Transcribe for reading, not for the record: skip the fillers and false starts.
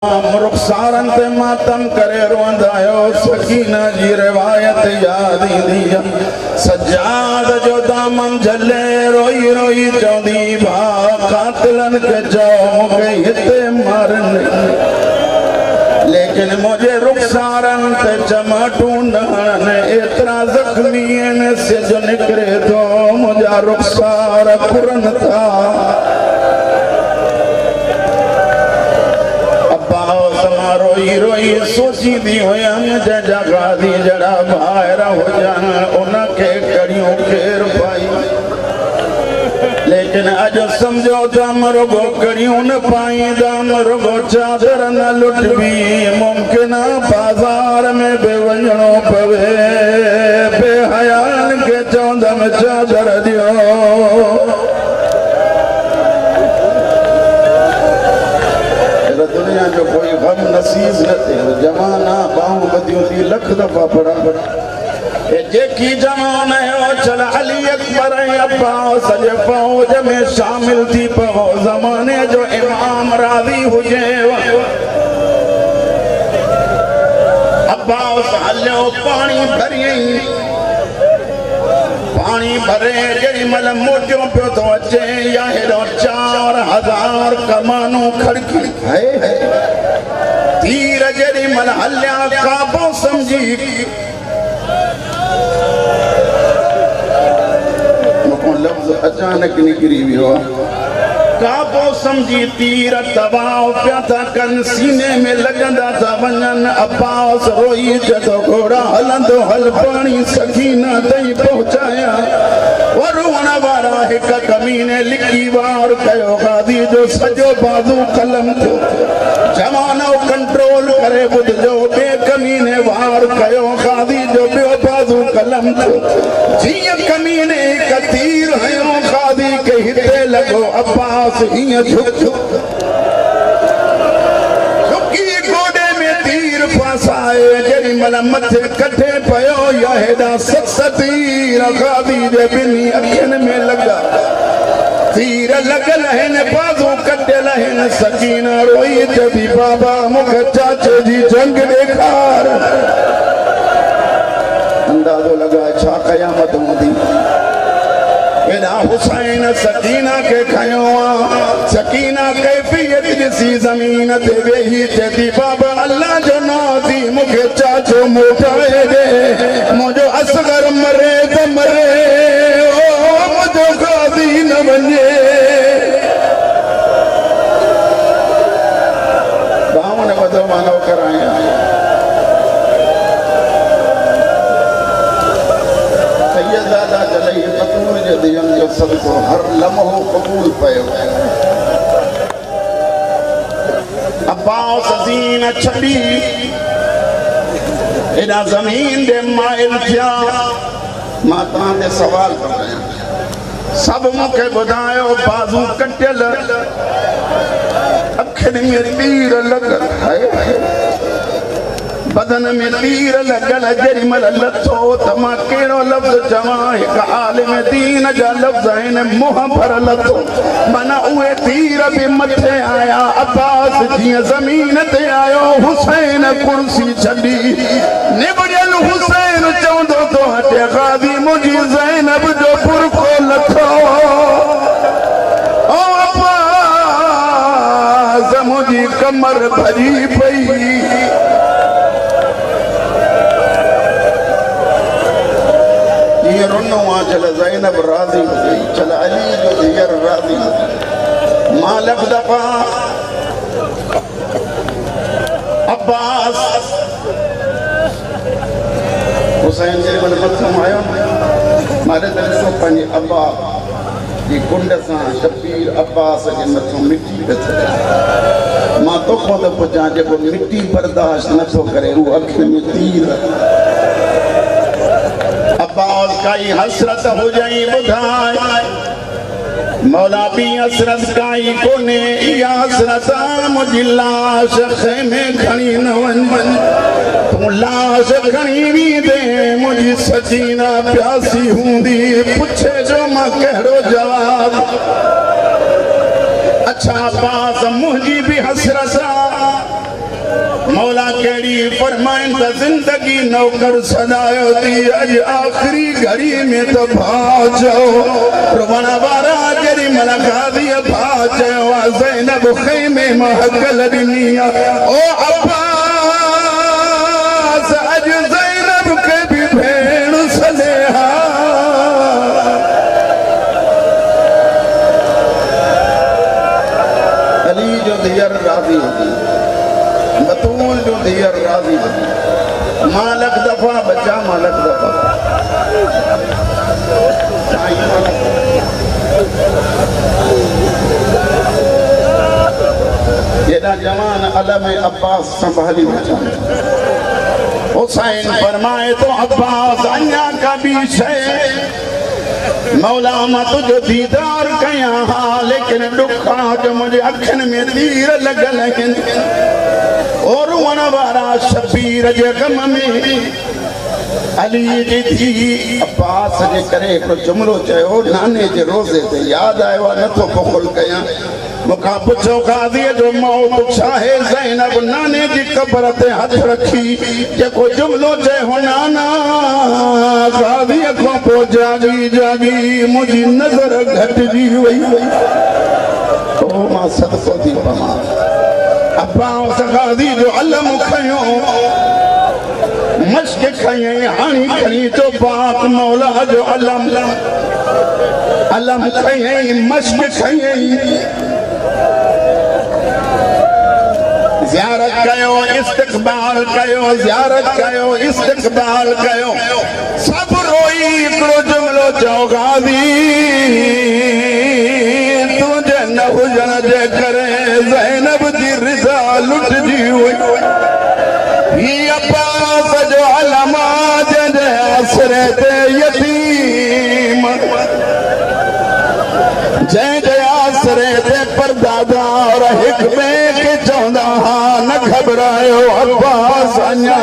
रुखसारन ते मातम करे रोंदा आयो सकीना जी रिवायत याद इंदी सज्जाद जो दामन झले रोई रोई चौंदी भा कातिलन के जाओ के हिते मारन लेकिन मुझे रुखसारन ते चमाटू नहन एतरा जख्मी ने से जो निकरे तो मुझा रुखसार पुरन था रोई रोई सोची दी होयन जजा गादी जड़ा बाहर हो जान उनके कड़ियों केर पाई लेकिन अज समझो दम रुगो कड़ियों न पाई दम रुगो चादर न लुट भी मुमकिन बाजार में बेवंजणो पवे बेहयान के चौदम चादर दियो दुनिया जो कोई गम नसीब न थे जमाना बाहू बदियों थी लख दफा पड़ा जेकी जमान है चल अली अकबर अब्बास सजे फौज में शामिल थी पहो जमाने जो इमाम राजी हुजे अब्बास हलो पानी भरिए पानी भरे जड़ी मल मोटियों पे तो अचे या हेरो 4000 कमानू खड़की है तीर जड़ी मल हल्या काबो समझी मुको लफ्ज अचानक निकरी वियो काबो समझी तीर दबाव प्या था कन सीने में लगंदा था वंजन अब्बास रोई जदो घोड़ा हलंदो हल पानी सकीना तई पहुंचाया वरुण वारा एक कमीने लिखी वार कयो गादी जो सजो बाजू कलम थो जमानो कंट्रोल करे बुध जो बे कमीने वार कयो गादी जो बे बाजू कलम थो जिया कमीने एक तीर हयो गादी के हिते लगो अब्बास हिया झुक झुकी गोडे में तीर फसाए जरी मल मथे कटे पयो या हेदा सत्सतीर गादी जे बिनी अखिन में लगा तीर लगल है न बाजू कटल है न सकीना रोई जदी बाबा मुख चाचे जी जंग देखार अंदाजो लगा छा कयामत होंदी एदा हुसैन सकीना के खयो सकीना कैफियत दिसी जमीन ते वेही जदी बाबा अल्लाह जो नादी मुख चाचो मोटाए दे मुझो असगर मरे तो मरे ओ मुझो गादी न बने गाँव ने बदो मानव कराया सैयदादा जलई कपूर जे दियन जो सबको हर लम्हो कबूल पयो अब्बास दीन छड़ी एदा जमीन दे माइल थिया माता ने सवाल कराया सब मुखे बुधायो बाजू कटल अखिन में तीर लगल है बदन में तीर लगल जरिमल लथो तमा केड़ो लफ्ज चवा एक आलिम दीन जा लफ्ज आइन मुंह भर लथो मना उए तीर भी मथे आया अब्बास जी जमीन ते आयो हुसैन कुर्सी छडी निबड़ल हुसैन चौंदो तो हटे गादी मुजी ज़ैनब जो पुरखो लथो ओ अब्बास मुजी कमर भरी पई चल ज़ैनब राजी चल अली जो दियर राजी मालक दफा अब्बास हुसैन जे मन मथम आयो मारे दरसो पंजे अब्बा जी कुंड सा शबीर अब्बास जे मथो मिट्टी बच मां तो खुद पुछा जे को मिट्टी बर्दाश्त न तो करे वो अखि में तीर अब्बास काई हसरत हो जाई बुधाए मौला भी हसरत काई कोने या हसरत मुझी लाश खेमे खणी न वन तू लाश खणी भी दे मुझी सकीना प्यासी हुंदी पुछे जो मां कहिड़ो जवाब अच्छा अब्बास मुझी भी हसरत फरमाइन त जिंदगी नौकर सदायो थी अज आखिरी घड़ी में तो भाचो प्रवण वारा जरी मन गादी भाचो ज़ैनब खैमे महकल दुनिया ओ अब्बास अज ज़ैनब के भी भेण सलेहा अली जो दियर राजी होती बतूल जो दियर राजी होती मालक दफा बच्चा मालक दफा येदा जवान अलम अब्बास संभाली बचा हुसैन फरमाए तो अब्बास अन्या का भी शय मौला मां तुझो दीदार कया हाँ लेकिन दुखा जो मुझे अखन में तीर लगल आहिनि और वन वारा शबीर जे गम में अली जी थी अब्बास जे करे हिकिड़ो जुमिलो चयो नाने जे रोज़े ते यादि आयो आहे नथो क़बूल कयां मुखां पुछो काज़ी जो मौत छा है ज़ैनब नाने जी क़बर ते हथ रखी जेको जुमिलो चयो नाना काज़ी खां पोइ जागी जागी मुंहिंजी नज़र घटिजी वई ओ मां सदको थी पवां अब्बास काज़ी जो अलम खयो मश्क खई हानी खई तो पाक मौला जो अलम अलम खई मश्क खई ज़ियारत कयो इस्तक़बाल कयो ज़ियारत कयो इस्तक़बाल कयो सब रोई हिकिड़ो जुमिलो चओ गाज़ी तुंहिंजे न हुजण जे करे ज़ैनब जी रिज़ा लुटजी हुई ही अब्बास जो अलमा जंहिंजे आसरे ते यतीम जंहिंजे आसरे ते परदादा और हिक ॿिए खे चवंदा हा न घबरायो अब्बास अञा